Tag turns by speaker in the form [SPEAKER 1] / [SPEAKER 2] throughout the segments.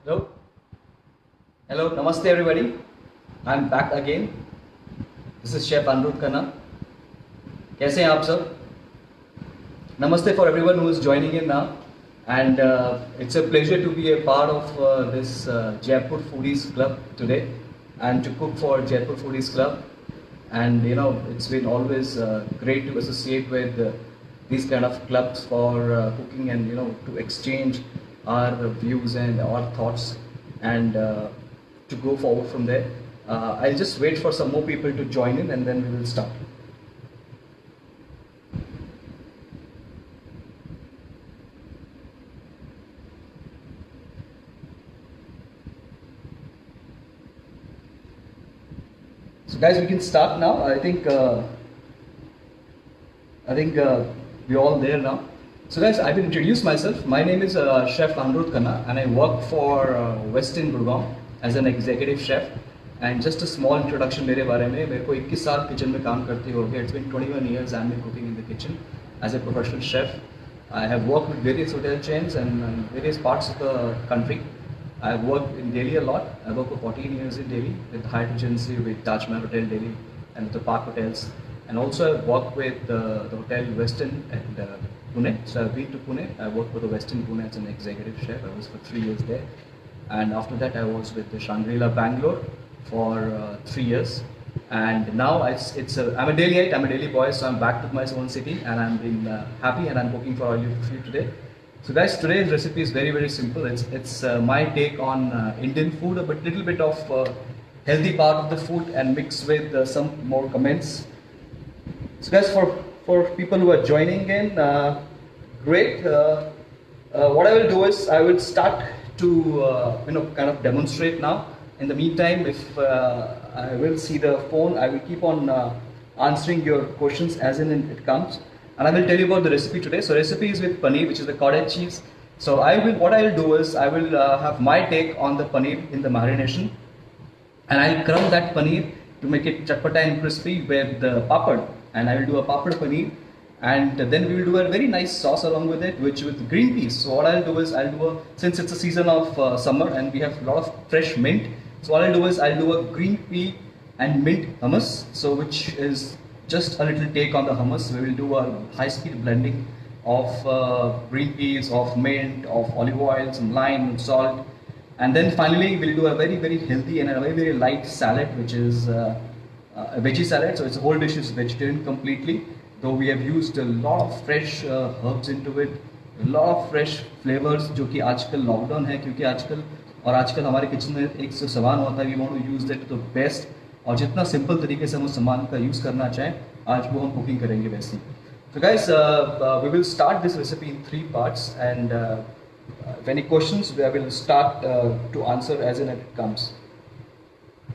[SPEAKER 1] Hello, hello, namaste everybody. I'm back again. This is Chef Anirudh Khanna. कैसे हैं आप सब? Namaste for everyone who is joining in now, and it's a pleasure to be a part of this Jaipur Foodies Club today, and to cook for Jaipur Foodies Club. And you know, it's been always great to associate with these kind of clubs for cooking, and you know, to exchange our views and our thoughts, and to go forward from there. I'll just wait for some more people to join in, and then we will start. So guys, we can start now. I think we're all there now. So guys, I will introduce myself. My name is Chef Anirudh Khanna, and I work for Westin Gurgaon as an executive chef. And just a small introduction मेरे बारे में, मेरे को 21 साल kitchen में काम करते हो गए. It's been 21 years I've been cooking in the kitchen as a professional chef. I have worked with various hotel chains and various parts of the country. I've worked in Delhi a lot. I worked for 14 years in Delhi with Hyatt Regency, with Taj Mahal Hotel Delhi, and with the Park Hotels. And also I've worked with the Hotel Westin at Pune. So I've been to Pune. I worked for the Westin Pune as an executive chef. I was for 3 years there. And after that I was with the Shangri-La Bangalore for 3 years. And now I'm a Delhiite, I'm a Delhi boy, so I'm back to my own city, and I'm being happy, and I'm cooking for all you today. So guys, today's recipe is very simple. It's my take on Indian food, a little bit of healthy part of the food, and mixed with some more comments. So guys, for people who are joining in, great. What I will do is I will start to kind of demonstrate now. In the meantime, if I will see the phone, I will keep on answering your questions as in it comes. And I will tell you about the recipe today. So recipe is with paneer, which is the cottage cheese. So what I will do is I will have my take on the paneer in the marination, and I will crumb that paneer to make it chatpata and crispy with the papad. And I will do a papad paneer, and then we will do a very nice sauce along with it, which with green peas. So what I'll do is since it's a season of summer and we have a lot of fresh mint, so what I'll do is I'll do a green pea and mint hummus, so which is just a little take on the hummus. We will do a high-speed blending of green peas, of mint, of olive oil, some lime and salt, and then finally we'll do a very healthy and a very light salad, which is a veggie salad. So it's a whole dish is vegetarian completely, though we have used a lot of fresh herbs into it, a lot of fresh flavors, जो कि आजकल lockdown है, क्योंकि आजकल हमारे kitchen में एक से सामान होता है, we want to use that to the best, और जितना सिंपल तरीके से हम उस सामान का यूज़ करना चाहें, आज वो हम कुकिंग करेंगे वैसे. So guys, we will start this recipe in 3 parts, and if any questions, I will start to answer as in it comes.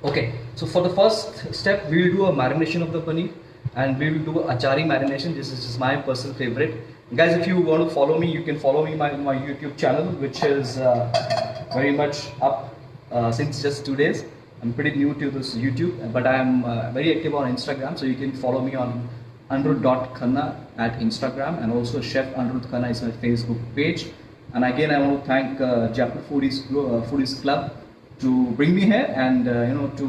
[SPEAKER 1] Okay, so for the first step, we will do a marination of the paneer, and we will do a achari marination. This is just my personal favorite. Guys, if you want to follow me, you can follow me my YouTube channel, which is very much up since just 2 days. I'm pretty new to this YouTube, but I'm very active on Instagram, so you can follow me on anirudh.khanna at Instagram, and also Chef Anirudh Khanna is my Facebook page. And again, I want to thank Jaipur Foodies Club to bring me here and to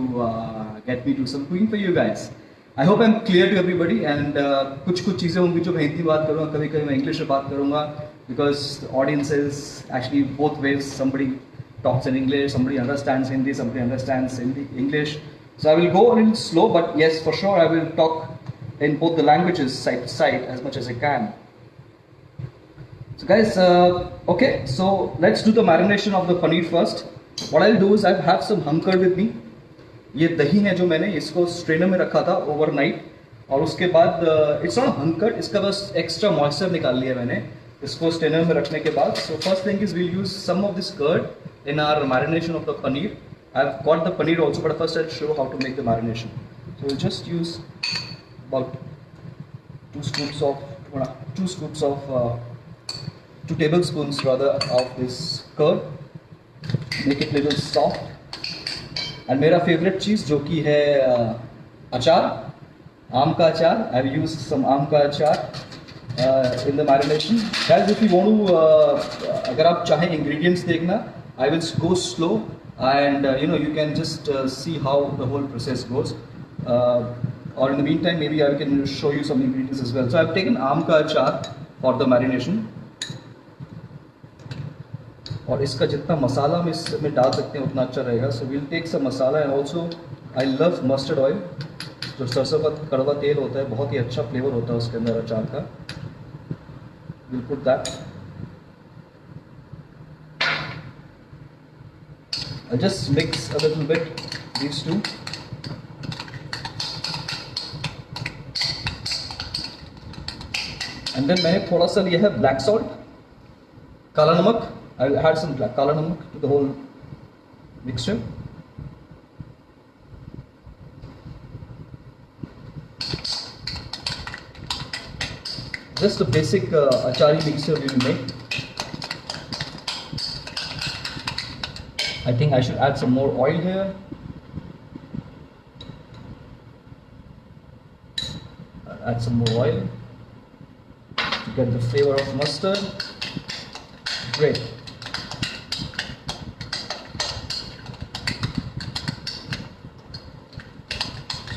[SPEAKER 1] get me to some cooking for you guys. I hope I'm clear to everybody, and कुछ चीज़ें होंगी जो मैं हिंदी बात करूँगा, कभी मैं English में बात करूँगा, because the audience is actually both ways. Somebody talks in English, somebody understands Hindi, somebody understands English. So I will go a little slow, but yes, for sure I will talk in both the languages side to side as much as I can. So guys, okay, so let's do the marination of the paneer first. What I'll do is I have some hunker with me. ये दही है जो मैंने इसको strainer में रखा था overnight, और उसके बाद इट्स नॉट हंकर, इसका बस एक्स्ट्रा मॉइस्चर निकाल लिया मैंने इसको स्ट्रेनर में रखने के बाद. So first thing is we'll use some of this curd in our marination of the paneer. I've got the paneer also, but first I'll show how to make the marination. So we'll just use about 2 tablespoons rather of this curd. Make it little soft. And मेरा favorite चीज़ जो कि है अचार, आम का अचार. I've used some आम का अचार in the marination. Guys, if you want to अगर आप चाहें ingredients देखना, I will go slow, and you can just see how the whole process goes. Or in the meantime, maybe I can show you some ingredients as well. So I've taken आम का अचार for the marination. और इसका जितना मसाला हम इसमें डाल सकते हैं उतना अच्छा रहेगा. So we'll take some masala, and also I love mustard oil. जो सरसों का कड़वा तेल होता है, बहुत ही अच्छा फ्लेवर होता है उसके अंदर अचार का. We'll put that. I'll just mix a little bit these two. And then मैंने थोड़ा सा लिया है black salt, काला नमक. I'll add some काला नमक to the whole mixture. Just a basic achari mixture we will make. I think I should add some more oil here. I'll add some more oil to get the flavor of mustard. Great.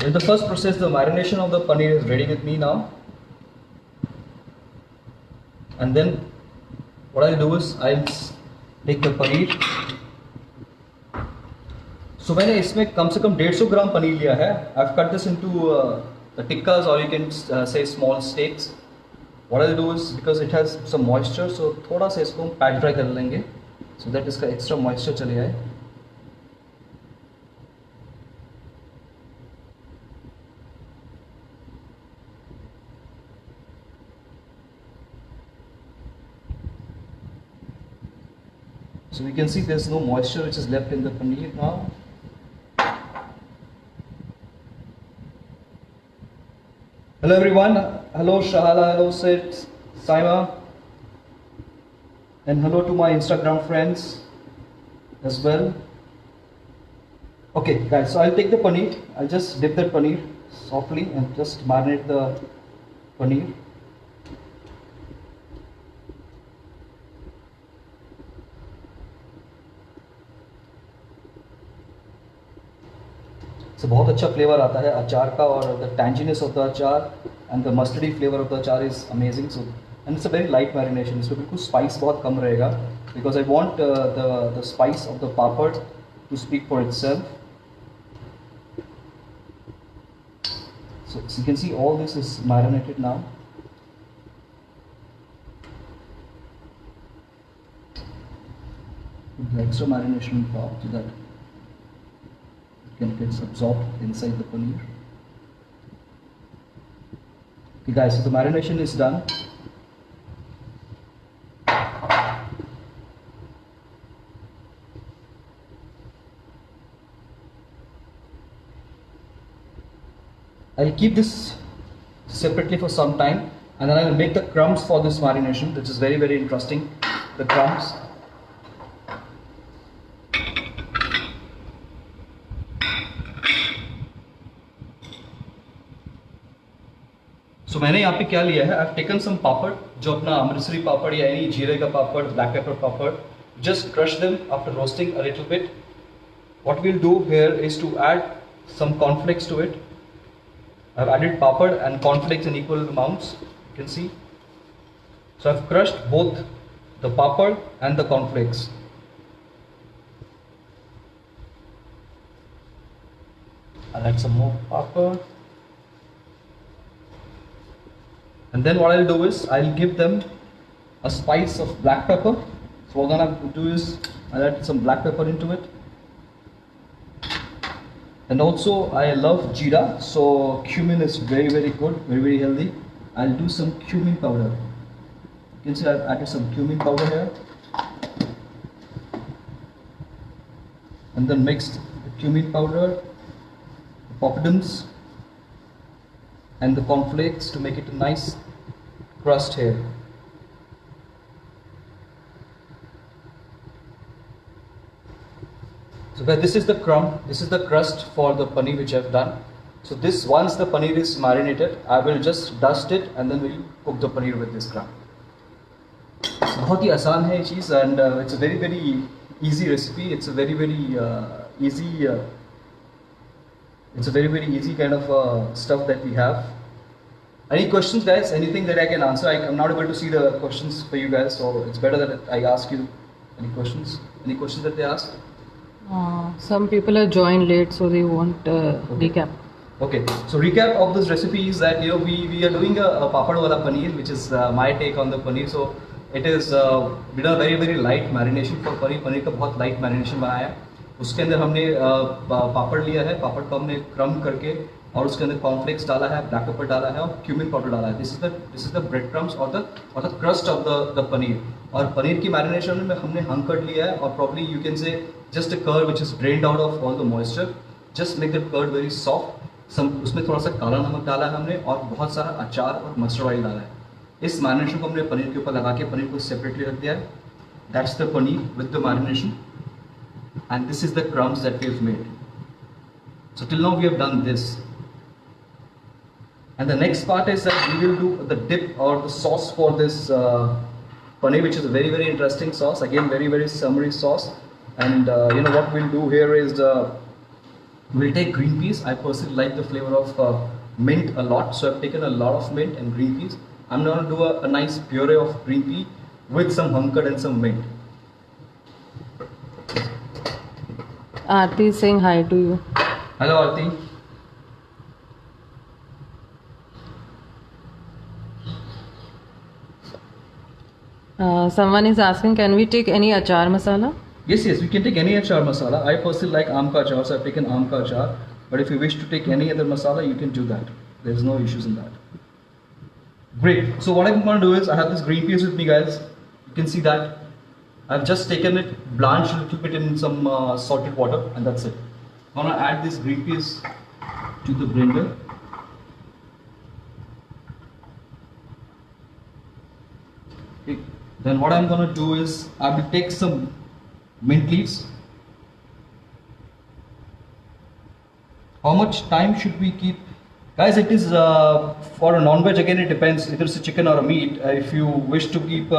[SPEAKER 1] So in the first process, the marination of the paneer is ready with me now. And then what I'll do is I'll take the paneer. So मैंने इसमें कम से कम 150 ग्राम पनीर लिया है. I've cut this into the tikkas, or you can say small steaks. What I'll do is, because it has some moisture, so थोड़ा सा इसको हम PAT fry कर लेंगे, so that इसका एक्स्ट्रा मॉइस्चर चले जाए. So we can see there's no moisture which is left in the paneer now. Hello everyone, hello Shahala, hello Sid, Saima, and hello to my Instagram friends as well. Okay guys, so I'll take the paneer, I'll just dip that paneer softly and just marinate the paneer. So बहुत अच्छा flavour आता है अचार का, और the tanginess of the अचार and the mustardy flavor of the अचार is amazing. So and it's a very light marination. इसमें बिल्कुल spice बहुत कम रहेगा, because I want the spice of the papad to speak for itself. So you can see all this is marinated now. Put the extra marination on top so that gets absorbed inside the paneer. Okay guys, so the marination is done. I'll keep this separately for some time, and then I will make the crumbs for this marination, which is very, very interesting. The crumbs. So मैंने यहाँ पे क्या लिया है, I've taken some पापड़, जो अपना अमृतसरी पापड़ या any जीरे का पापड़, black pepper papad, just crush them after roasting a little bit. What we'll do here is to add some cornflakes to it. I've added papad and cornflakes in equal amounts, you can see. So I've crushed both the papad and the cornflakes. I'll add some more papad. And then what I'll do is, I'll give them a spice of black pepper. So what I'm going to do is, I'll add some black pepper into it. And also I love jeera, so cumin is very, very good, very, very healthy. I'll do some cumin powder. You can see I've added some cumin powder here. And then mixed the cumin powder, the poppadoms, and the cornflakes to make it a nice crust here. So this is the crumb, this is the crust for the paneer which I've done. So this, once the paneer is marinated, I will just dust it and then we'll cook the paneer with this crumb. बहुत ही आसान है ये चीज़, and it's a very, very easy recipe. It's a very easy. It's a very easy kind of stuff that we have. Any questions, guys? Anything that I can answer? I'm not able to see the questions for you guys, so it's better that I ask you any questions. Any questions that they ask?
[SPEAKER 2] Some people have joined late, so they want recap.
[SPEAKER 1] Okay, so recap of this recipe is that we are doing a papad wala paneer, which is my take on the paneer. So it is we done very light marination for paneer. Paneer का बहुत light marination बनाया है. उसके अंदर हमने पापड़ लिया है. पापड़ को हमने क्रम करके और उसके अंदर कॉर्नफ्लेक्स डाला है, ब्लैक पेपर डाला है और क्यूमिन पाउडर डाला है. This is the bread crumbs और the crust of the paneer. और पनीर की मैरिनेशन में हमने हंग कर्ड लिया है और probably you can say just a curd which is drained out of all the moisture. Just make the curd very soft. उसमें थोड़ा सा काला नमक डाला है हमने और बहुत सारा अचार और मस्टर्ड ऑयल डाला है. इस मैरिनेशन को हमने पनीर के ऊपर लगा के पनीर को सेपरेटली रख दिया है. That's the paneer with the marination and this is the crumbs that we have made. So till now we have done this. And the next part is that we will do the dip or the sauce for this paneer, which is a very interesting sauce. Again, very summery sauce. And what we'll do here is we'll take green peas. I personally like the flavor of mint a lot, so I've taken a lot of mint and green peas. I'm going to do a nice puree of green pea with some hung curd and some mint.
[SPEAKER 2] Aarti is saying hi to you.
[SPEAKER 1] Hello Aarti.
[SPEAKER 2] Someone is asking, can we take any achar masala?
[SPEAKER 1] Yes, we can take any achar masala. I personally like aam ka achar, so I've taken aam ka achar. But if you wish to take any other masala, you can do that. There's no issues in that. Great. So what I'm going to do is, I have this green peas with me, guys. You can see that. I've just taken it, blanched a little bit in some salted water, and that's it. I'm going to add this green peas to the blender. Okay. Then what I'm going to do is, I will take some mint leaves. How much time should we keep? Guys, it is for a non-veg, again it depends if it's a chicken or a meat. If you wish to keep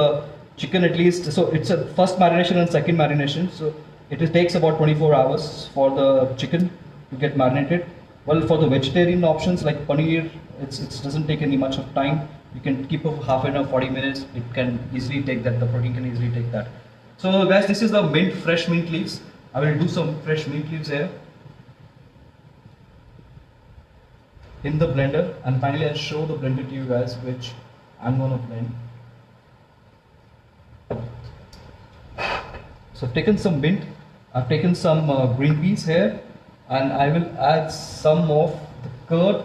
[SPEAKER 1] chicken at least, so it's a first marination and second marination, so it takes about 24 hours for the chicken to get marinated. Well, for the vegetarian options like paneer, it doesn't take any much of time. You can keep it for half an hour, 40 minutes. It can easily take that. The protein can easily take that. So guys, this is the fresh mint leaves. I will do some fresh mint leaves here in the blender, and finally I'll show the blender to you guys, which I'm gonna blend. So I've taken some mint, I've taken some green peas here, and I will add some of the curd,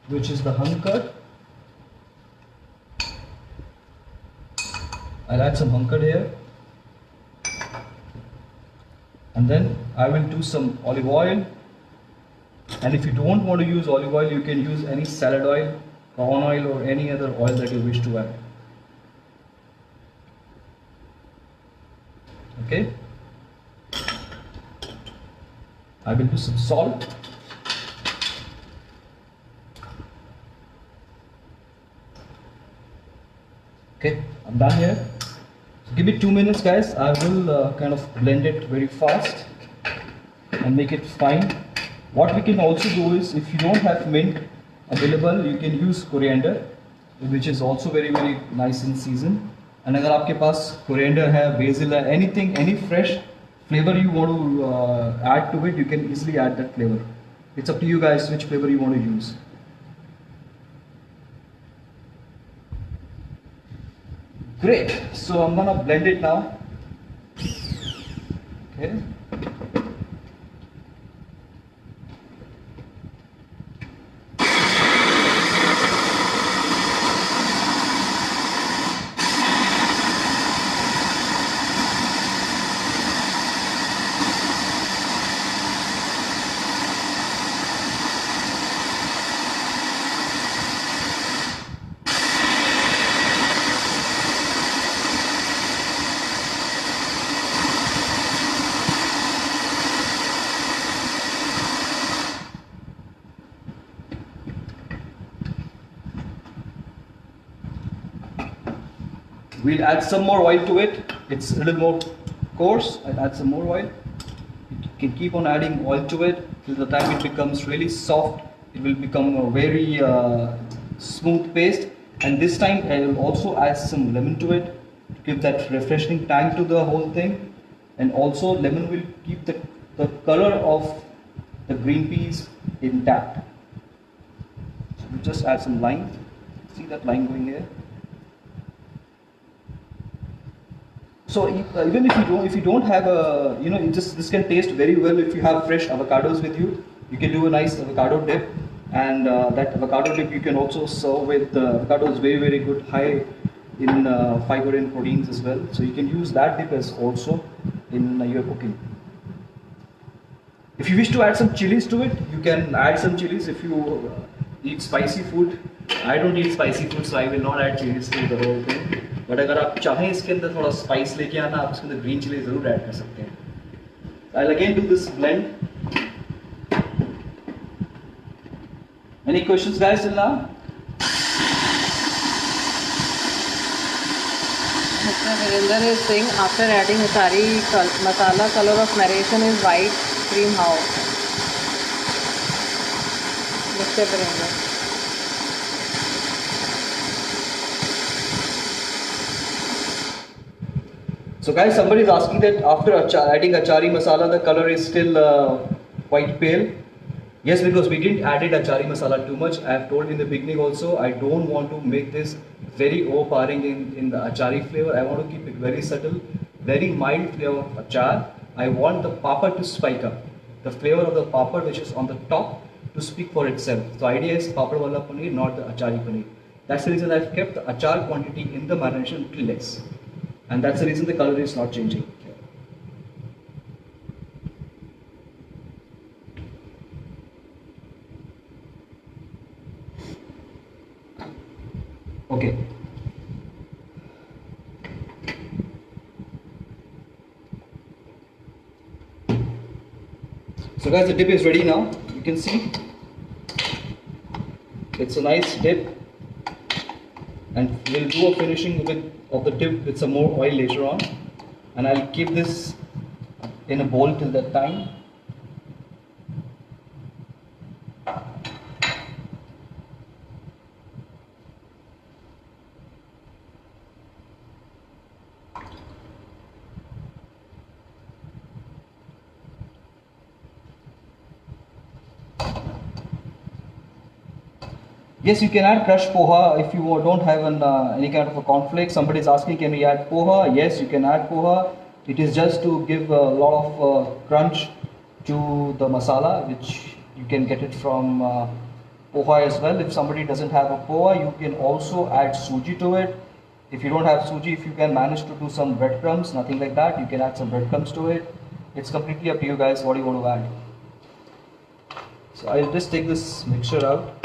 [SPEAKER 1] which is the hung curd. I'll add some hung curd here, and then I will do some olive oil. And if you don't want to use olive oil, you can use any salad oil, corn oil, or any other oil that you wish to add. Okay. I will do some salt. Okay, I'm done here. So give me 2 minutes, guys. I will kind of blend it very fast and make it fine. What we can also do is, if you don't have mint available, you can use coriander, which is also very nice in season. And अगर आपके पास coriander है, basil है, anything, any fresh flavor you want to add to it, you can easily add that flavor. It's up to you guys which flavor you want to use. Great. So I'm gonna blend it now. Okay. We'll add some more oil to it. It's a little more course, I'll add some more oil. You can keep on adding oil to it till the time it becomes really soft. It will become a very smooth paste. And this time I will also add some lemon to it to give that refreshing tang to the whole thing. And also lemon will keep the color of the green peas intact. So we'll just add some lime. See that lime going here? So even if you don't have a, this can taste very well if you have fresh avocados with you. You can do a nice avocado dip, and that avocado dip you can also serve with avocado is very, very good, high in fiber and proteins as well. So you can use that dip as also in your cooking. If you wish to add some chilies to it, you can add some chilies. If you eat spicy food, I don't eat spicy food, so I will not add chilies to the whole thing. But अगर आप चाहें इसके अंदर थोड़ा spice लेके आना, आप इसके अंदर ग्रीन चिली जरूर ऐड कर सकते हैं. I'll again do this blend. Any questions, guys, till now?
[SPEAKER 2] Mr. Virender is saying after adding achari masala, color of narration is white cream. How? Mr. Virender.
[SPEAKER 1] So guys, somebody is asking that after adding achari masala, the color is still quite pale. Yes, because we didn't added achari masala too much. I have told in the beginning also, I don't want to make this very overpowering in the achari flavor. I want to keep it very subtle, very mild flavor of achar. I want the papad to spike up. The flavor of the papad which is on the top to speak for itself. The idea is papad wala paneer, not the achari paneer. That's the reason I've kept the achar quantity in the marination little less. And that's the reason the color is not changing. Okay. So guys, the dip is ready now. You can see it's a nice dip, and we'll do a finishing of the dip with some more oil later on, and I'll keep this in a bowl till that time. Yes, you can add crushed poha if you don't have any kind of a cornflake. Somebody is asking, can we add poha? Yes, you can add poha. It is just to give a lot of crunch to the masala, which you can get it from poha as well. If somebody doesn't have a poha, you can also add suji to it. If you don't have suji, if you can manage to do some breadcrumbs, nothing like that, you can add some breadcrumbs to it. It's completely up to you guys what you want to add. So I'll just take this mixture out.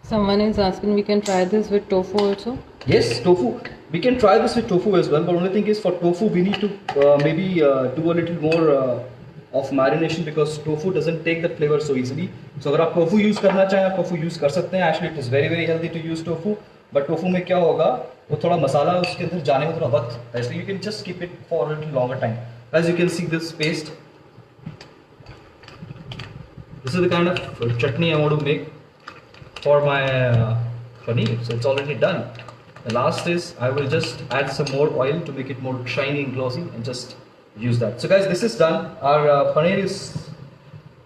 [SPEAKER 2] Someone is asking, we can try this with tofu also?
[SPEAKER 1] Yes, tofu. We can try this with tofu as well, but only thing is for tofu we need to maybe do a little more of marination, because tofu doesn't take that flavor so easily. So अगर आप tofu use करना चाहें आप tofu use कर सकते हैं. Actually, it is very, very healthy to use tofu. But tofu में क्या होगा, वो थोड़ा मसाला उसके अंदर जाने में थोड़ा वक्त लगता है, इसलिए you can just keep it for a little longer time. As you can see, this paste. This is the kind of chutney I want to make for my paneer. So it's already done. The last is I will just add some more oil to make it more shiny and glossy, and just use that. So guys, this is done. Our paneer is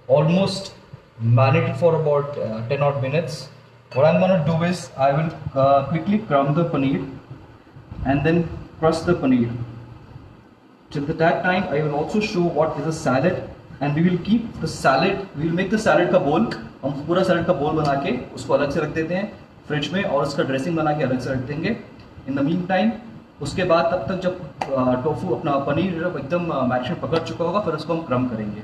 [SPEAKER 1] almost marinated for about 10 odd minutes. What I'm gonna do is I will quickly crumb the paneer and then crush the paneer. Till that time I will also show what is a salad, and we will keep the salad, we will make the salad का bowl. हम पूरा salad का बोल बना के उसको अलग से रख देते हैं फ्रिज में, और उसका ड्रेसिंग बना के अलग से रख देंगे इन द मीन टाइम. उसके बाद तब तक जब टोफू अपना पनीर एकदम मैरिनेशन पकड़ चुका होगा, फिर उसको हम क्रम करेंगे.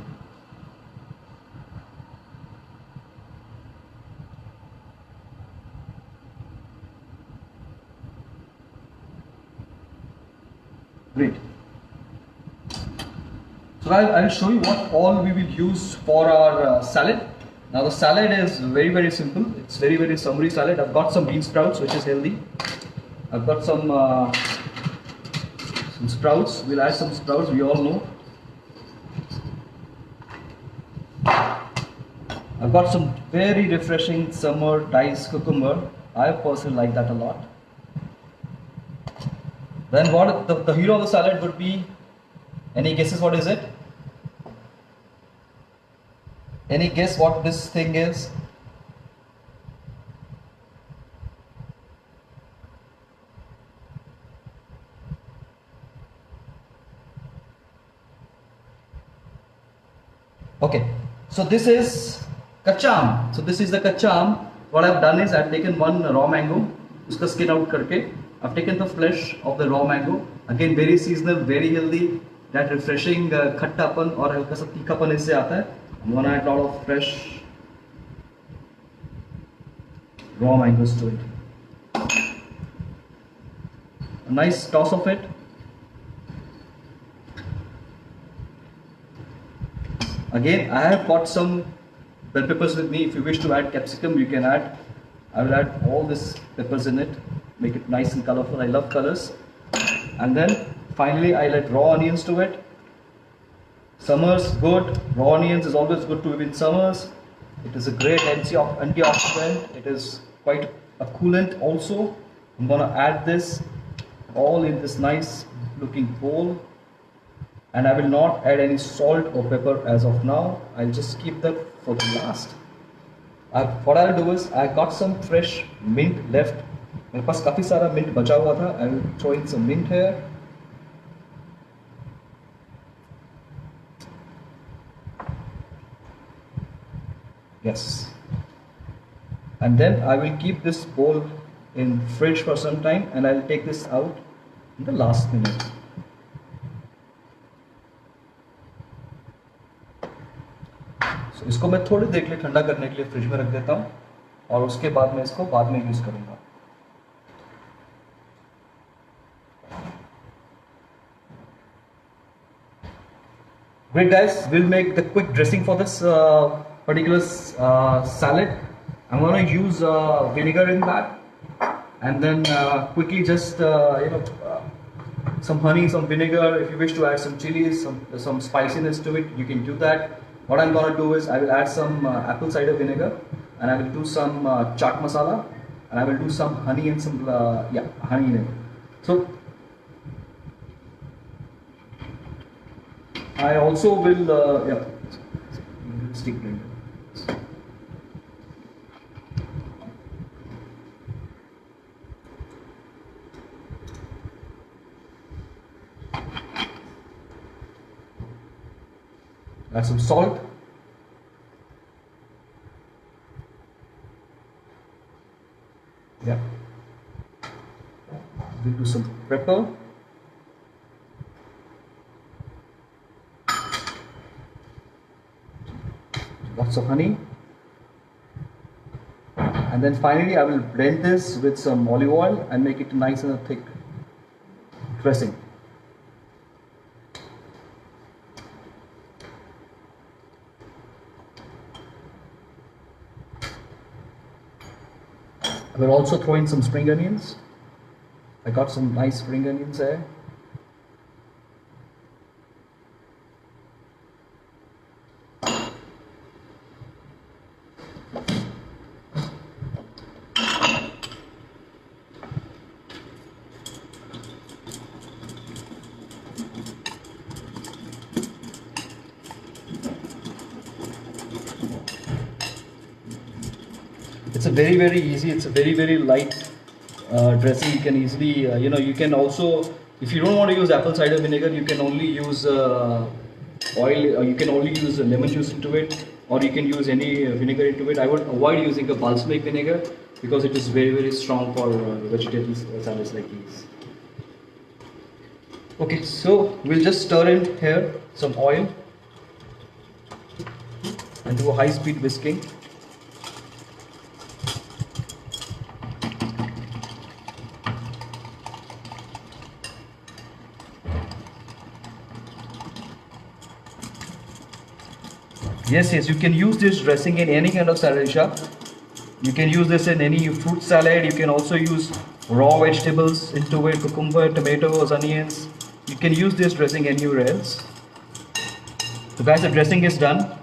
[SPEAKER 1] Great. So I'll show you what all we will use for our salad. Now the salad is very simple. It's very summery salad. I've got some bean sprouts, which is healthy. I've got some sprouts. We'll add some sprouts. We all know. I've got some very refreshing summer diced cucumber. I personally like that a lot. Then what the hero of the salad would be? Any guesses what is it? Any guess what this thing is? Okay, so this is kacham. So this is the kacham. What I've done is I've taken one raw mango, uska skin out karke. I've taken the flesh of the raw mango. Again, very seasonal, very healthy. That refreshing khattapan और हल्का सा तीखापन इससे आता है. I'm gonna add a lot of fresh raw mangoes to it. A nice toss of it. Again, I have got some bell peppers with me. If you wish to add capsicum, you can add. I will add all these peppers in it, make it nice and colorful. I love colors. And then finally, I'll add raw onions to it. Summers good. Raw onions is always good to eat in summers. It is a great antioxidant. It is quite a coolant also. I'm gonna add this all in this nice looking bowl. And I will not add any salt or pepper as of now. I'll just keep that for the last. What I'll do is I got some fresh mint left. मेरे पास काफ़ी सारा mint बचा हुआ था. I will throw in some mint here. Yes. And then I will keep this bowl in fridge for some time and I'll take this out in the last minute. So इसको मैं थोड़ी देर के लिए ठंडा करने के लिए फ्रिज में रख देता हूँ और उसके बाद मैं इसको बाद में यूज करूँगा. Great guys, we'll make the quick dressing for this particular salad. I'm going to use vinegar in that and then quickly just some honey, some vinegar. If you wish to add some chilies, some spiciness to it, you can do that. What I'm going to do is I will add some apple cider vinegar and I will do some chaat masala and I will do some honey and some honey in it. So I also will stick blender. Add some salt. Yeah. We'll do some pepper. Lots of honey. And then finally I will blend this with some olive oil and make it nice and thick dressing. I will also throw in some spring onions. I got some nice spring onions there. It's a very easy, it's a very light dressing. You can easily, you can also, if you don't want to use apple cider vinegar, you can only use oil, or you can only use lemon juice into it, or you can use any vinegar into it. I would avoid using a balsamic vinegar because it is very strong for vegetable salads like these. Okay, so we'll just stir in here some oil and do a high-speed whisking. Yes, you can use this dressing in any kind of salad, Isha. You can use this in any fruit salad. You can also use raw vegetables into it, cucumber, tomatoes, onions. You can use this dressing anywhere else. So guys, the dressing is done.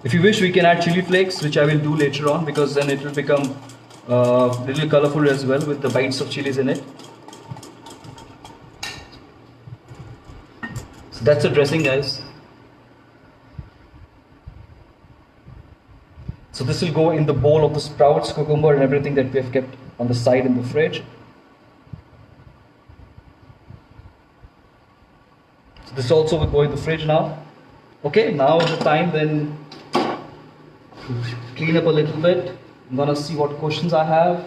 [SPEAKER 1] If you wish, we can add chili flakes, which I will do later on, because then it will become little colorful as well with the bites of chilies in it. So that's the dressing, guys. So this will go in the bowl of the sprouts, cucumber and everything that we have kept on the side in the fridge. So this also will go in the fridge now. Okay, now is the time then to clean up a little bit. I'm gonna see what questions I have.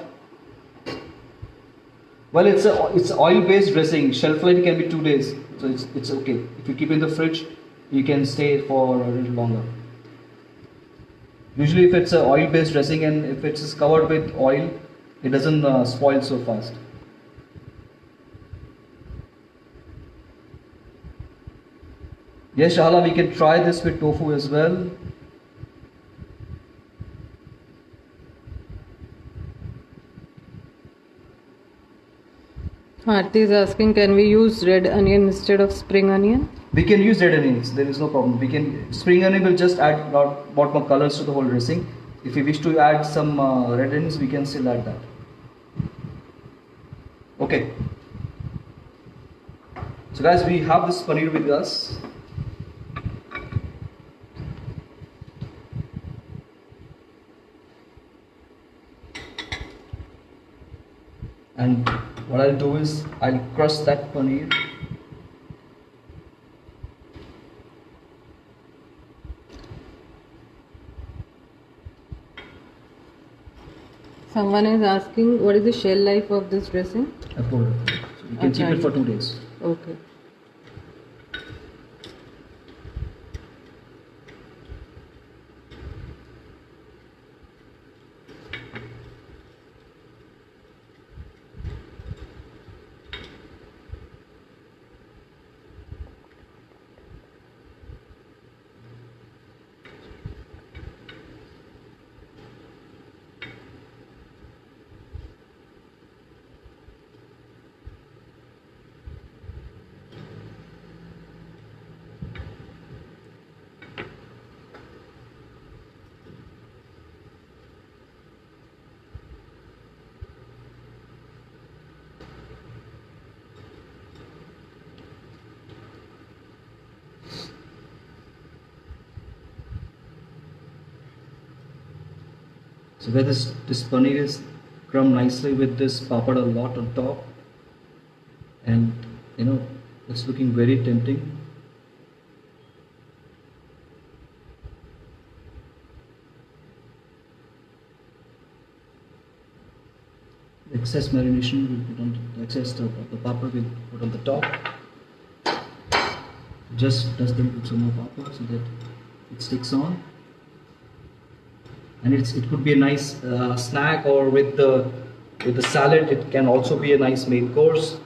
[SPEAKER 1] Well, it's oil-based dressing. Shelf life can be 2 days, so it's okay. If you keep it in the fridge, you can stay for a little longer. Usually, if it's an oil-based dressing and if it's covered with oil, it doesn't spoil so fast. Yes, Shahala, we can try this with tofu as well.
[SPEAKER 2] Aarti is asking, can we use red onion instead of spring onion?
[SPEAKER 1] We can use red onions, there is no problem. We can spring onion will just add lot more colors to the whole dressing. If we wish to add some red onions, we can still add that. Okay. So guys, we have this paneer with us. And what I'll do is I'll crush that paneer.
[SPEAKER 2] Someone is asking, what is the shell life of this dressing?
[SPEAKER 1] So you can keep it for 2 days.
[SPEAKER 2] Okay. So where this paneer is crumb nicely with this papad a lot on top, and it's looking very tempting. The excess marination will put on the excess of the papad will put on the top. Just dust them with some more papad so that it sticks on. And it could be a nice snack, or with the salad it can also be a nice main course.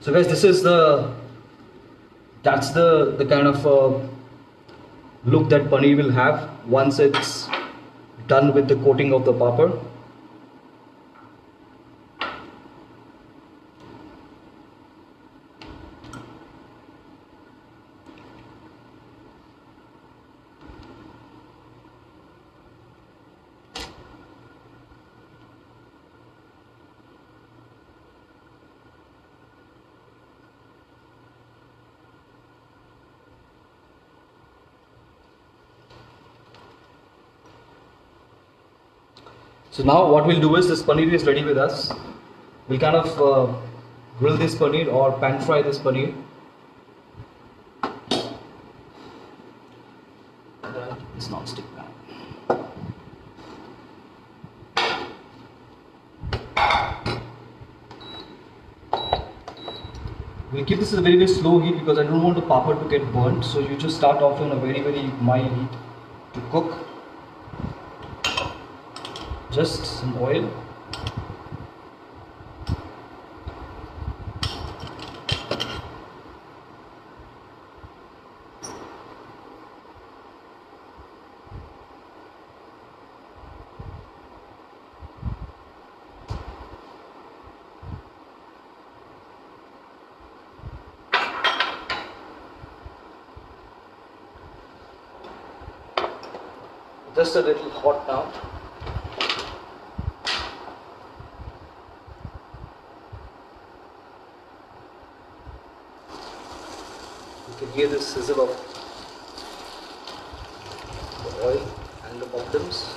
[SPEAKER 2] So guys, that's the kind of look that paneer will have once it's done with the coating of the papad. So now what we'll do is, this paneer is ready with us. We'll kind of grill this paneer or pan fry this paneer. This non-stick pan. We'll keep this at a very slow heat because I don't want the papad to get burnt. So you just start off on a very mild heat to cook. Just some oil.
[SPEAKER 1] Just a little hot now. You can hear the sizzle of the oil and the poppadoms.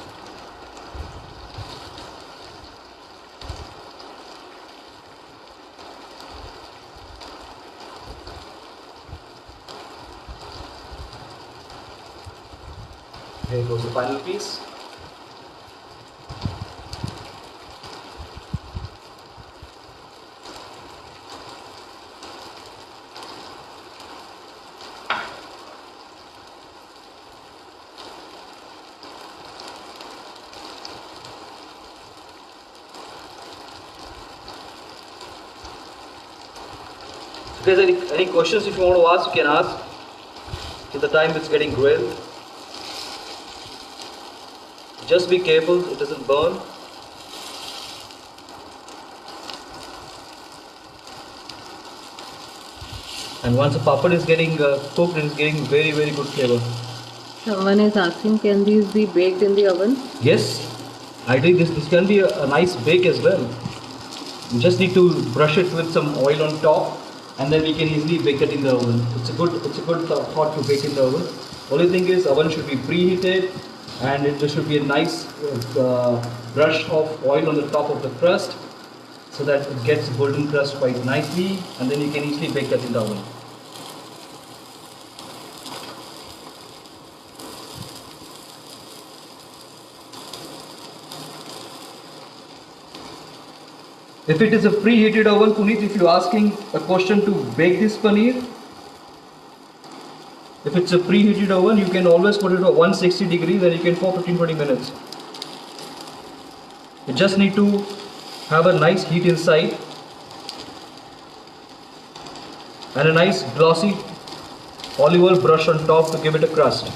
[SPEAKER 1] Here goes the final piece. If there's any questions if you want to ask, you can ask till the time it's getting grilled. Just be careful it doesn't burn. And once the papad is getting cooked, it is getting very good flavor.
[SPEAKER 3] Someone is asking, can these be baked in the oven?
[SPEAKER 1] Yes, I think this can be a nice bake as well. You just need to brush it with some oil on top, and then we can easily bake it in the oven. It's a good thought to bake in the oven. Only thing is, oven should be preheated, and there should be a nice brush of oil on the top of the crust, so that it gets golden crust quite nicely, and then you can easily bake that in the oven. If it is a preheated oven, Puneet, if you're asking a question to bake this paneer, if it's a preheated oven, you can always put it at 160 degrees and you can for 15-20 minutes. You just need to have a nice heat inside and a nice glossy olive oil brush on top to give it a crust.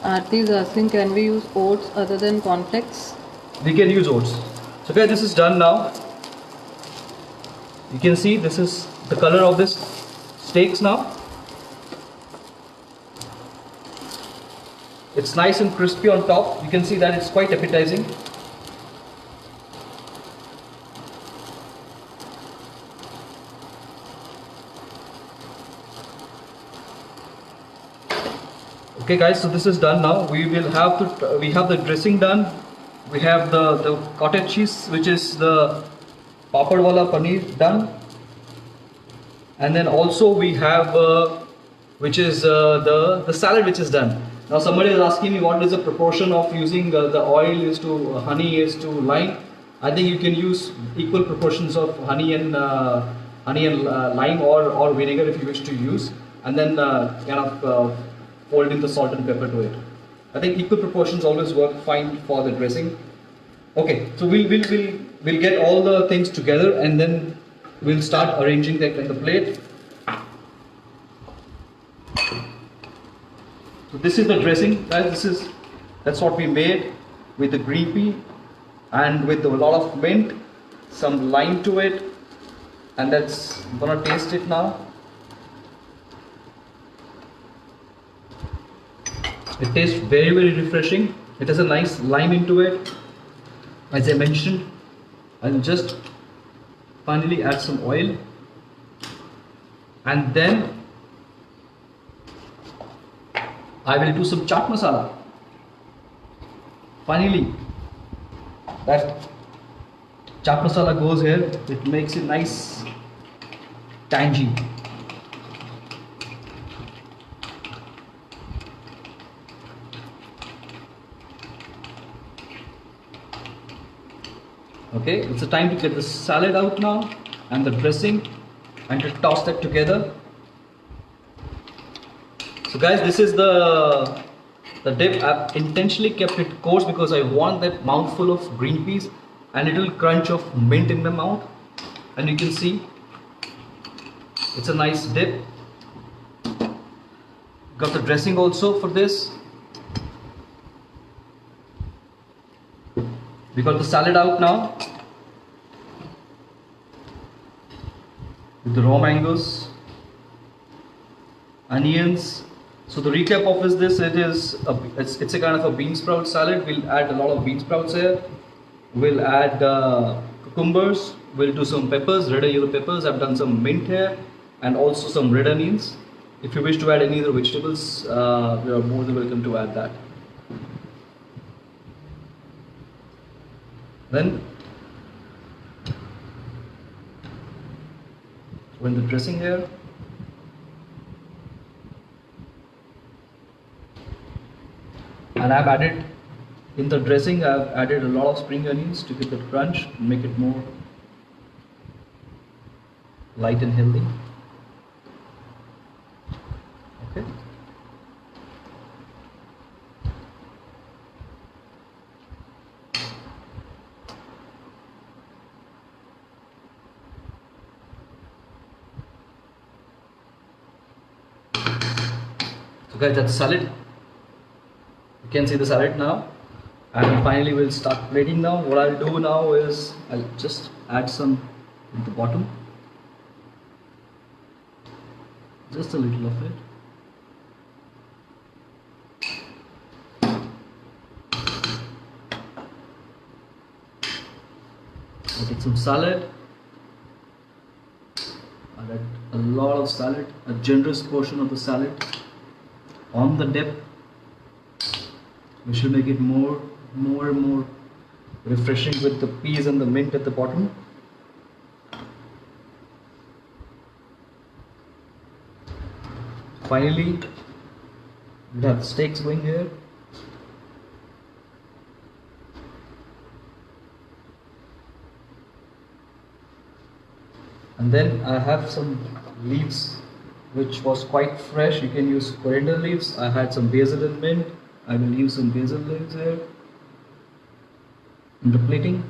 [SPEAKER 3] Aarti is asking, can we use oats other than cornflakes?
[SPEAKER 1] We can use oats. So guys, this is done now. You can see this is the color of this steaks now. It's nice and crispy on top. You can see that it's quite appetizing. Okay guys, so this is done now. We have the dressing done. We have the cottage cheese, which is the papad wala paneer done, and then also we have which is the salad which is done. Now somebody is asking me what is the proportion of using the oil is to honey is to lime. I think you can use equal proportions of honey and lime or vinegar if you wish to use, and then kind of fold in the salt and pepper to it. I think equal proportions always work fine for the dressing. Okay, so we'll get all the things together and then we'll start arranging that in the plate. So this is the dressing, guys. That's what we made with the green pea and with a lot of mint, some lime to it, and that's I'm gonna taste it now. It tastes very refreshing. It has a nice lime into it. As I mentioned, I'll just finally add some oil, and then I will do some chaat masala. finally that chaat masala goes here. It makes it nice, tangy. Okay, it's the time to get the salad out now and the dressing and to toss that together. So guys, this is the dip. I've intentionally kept it coarse because I want that mouthful of green peas and little crunch of mint in the mouth. And you can see it's a nice dip. Got the dressing also for this. We got the salad out now with the raw mangoes, onions. So the recap of is this: it's a kind of a bean sprout salad. We'll add a lot of bean sprouts here. We'll add cucumbers. We'll do some peppers, red or yellow peppers. I've done some mint here and also some red onions. If you wish to add any other vegetables, you are more than welcome to add that. Then when the dressing here, and I've added in the dressing, I've added a lot of spring onions to give that crunch, make it more light and healthy. Okay. So guys, that's salad. You can see the salad now, and finally we'll start plating now. What I'll do now is I'll just add some at the bottom, just a little of it. I'll take some salad. I'll add a lot of salad, a generous portion of the salad on the dip. We should make it more and more refreshing with the peas and the mint at the bottom. Finally, we have steaks going here. And then I have some leaves which was quite fresh. You can use coriander leaves. I had some basil and mint. I will use some basil leaves here in the plating.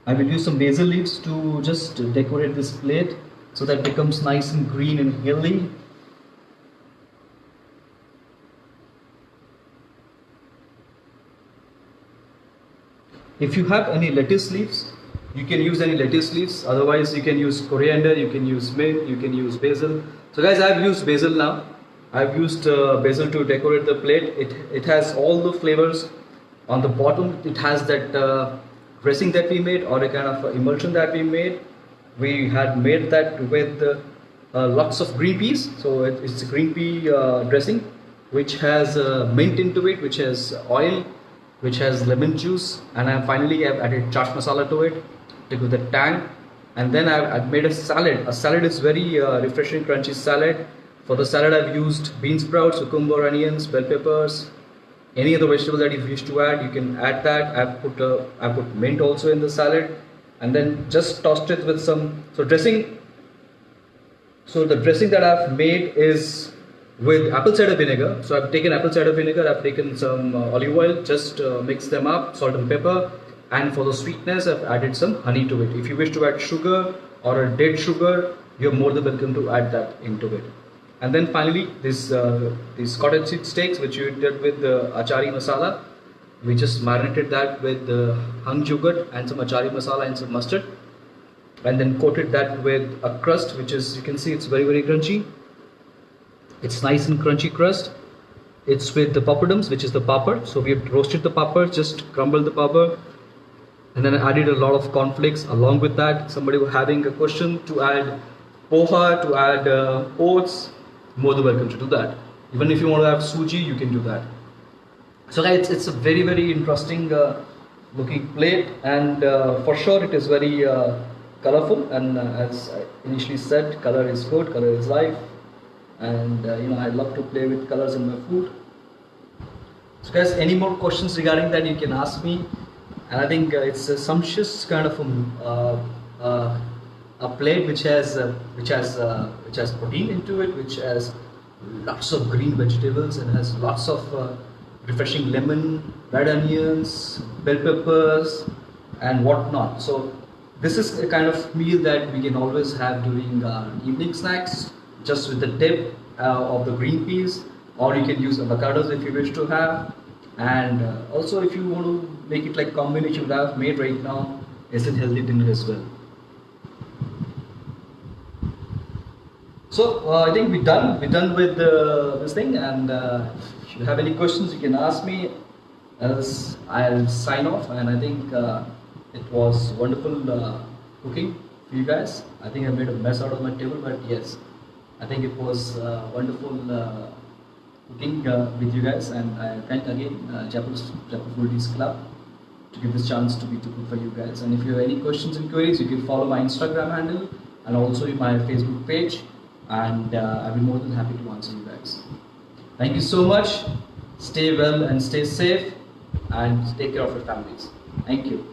[SPEAKER 1] I will use some basil leaves to just decorate this plate so that it becomes nice and green and healthy. If you have any lettuce leaves, you can use any lettuce leaves. Otherwise, you can use coriander, you can use mint, you can use basil. So guys, I've used basil now. I've used basil to decorate the plate. It has all the flavors on the bottom. It has that dressing that we made, or a kind of emulsion that we made. We had made that with lots of green peas. So it's a green pea dressing, which has mint into it, which has oil, which has lemon juice, and finally I've added chaat masala to it to give the tang. And then I've made a salad. A salad is very refreshing, crunchy salad. For the salad, I've used bean sprouts, cucumber, onions, bell peppers, any other vegetable that you wish to add. You can add that. I've put mint also in the salad, and then just tossed it with some dressing. So the dressing that I've made is with apple cider vinegar. So I've taken apple cider vinegar, I've taken some olive oil, just mix them up, salt and pepper, and for the sweetness I've added some honey to it. If you wish to add sugar or a dead sugar, you're more than welcome to add that into it. And then finally these cottage cheese steaks, which we did with the achari masala. We just marinated that with hung yogurt and some achari masala and some mustard, and then coated that with a crust, which is, you can see, it's very crunchy. It's nice and crunchy crust. It's with the papadums, which is the papad. So we have roasted the papad, just crumbled the papad, and then I added a lot of cornflakes along with that. Somebody was having a question to add poha, to add oats, more than welcome to do that. Even if you want to have suji, you can do that. So guys, it's a very interesting looking plate, and for sure it is very colorful. And as I initially said, color is good, color is life, and I love to play with colors in my food. So guys, any more questions regarding that, you can ask me. And I think it's a sumptuous kind of a plate which has protein into it, which has lots of green vegetables, and has lots of refreshing lemon, red onions, bell peppers, and whatnot. So this is a kind of meal that we can always have during evening snacks, just with the dip of the green peas, or you can use avocados if you wish to have. And also, if you want to make it like combination that I've made right now, it's a healthy dinner as well. So I think we're done. We're done with this thing, and if you have any questions, you can ask me. Else I'll sign off. And I think it was wonderful cooking for you guys. I think I made a mess out of my table, but yes, I think it was wonderful cooking with you guys. And I thank again Jaipur Foodies Club to give this chance to cook for you guys. And if you have any questions and queries, you can follow my Instagram handle and also my Facebook page, and I'll be more than happy to answer you guys. Thank you so much. Stay well and stay safe, and take care of your families. Thank you.